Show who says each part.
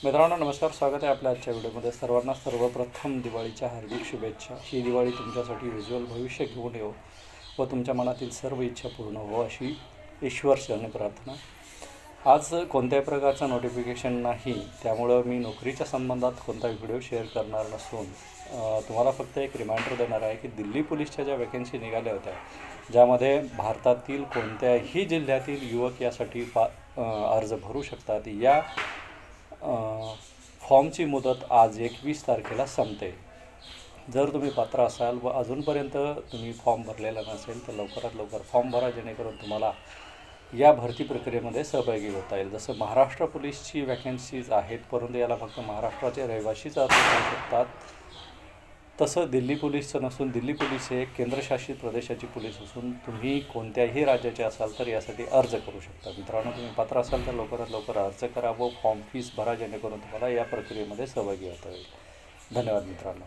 Speaker 1: मित्रांनो नमस्कार, स्वागत आहे आपल्या आजच्या व्हिडिओमध्ये. सर्वांना सर्वप्रथम दिवाळीच्या हार्दिक शुभेच्छा. ही दिवाळी तुमच्यासाठी उज्ज्वल भविष्य घेऊन येवो व तुमच्या मनातील सर्व इच्छा पूर्ण हो अशी ईश्वरचरणी प्रार्थना. आज कोणत्याही प्रकारचं नोटिफिकेशन नाही, त्यामुळं मी नोकरीच्या संबंधात कोणता व्हिडिओ शेअर करणार नसून तुम्हाला फक्त एक रिमाइंडर देणार आहे की दिल्ली पोलीसच्या ज्या वॅकन्सी निघाल्या होत्या, ज्यामध्ये भारतातील कोणत्याही जिल्ह्यातील युवक यासाठी अर्ज भरू शकतात, या फॉर्मची मुदत आज 21 तारखेला संपते. जर तुम्ही पात्र असाल व अजूनपर्यंत तुम्ही फॉर्म भरलेला नसेल तर लवकरात लवकर फॉर्म भरा, जेणेकरून तुम्हाला या भरती प्रक्रियेमध्ये सहभागी होता येईल. जसं महाराष्ट्र पोलीसची वॅकन्सीज आहेत, परंतु याला फक्त महाराष्ट्राचे रहिवासीच अर्ज करू शकतात, तसं दिल्ली पोलीसचं नसून दिल्ली पोलीस हे एक केंद्रशासित प्रदेशाची पोलीस असून तुम्ही कोणत्याही राज्याचे असाल तर यासाठी अर्ज करू शकता. मित्रांनो, तुम्ही पात्र असाल तर लवकरात लवकर अर्ज करा व फॉर्म फीस भरा, जेणेकरून तुम्हाला या प्रक्रियेमध्ये सहभागी होता येईल. धन्यवाद मित्रांनो.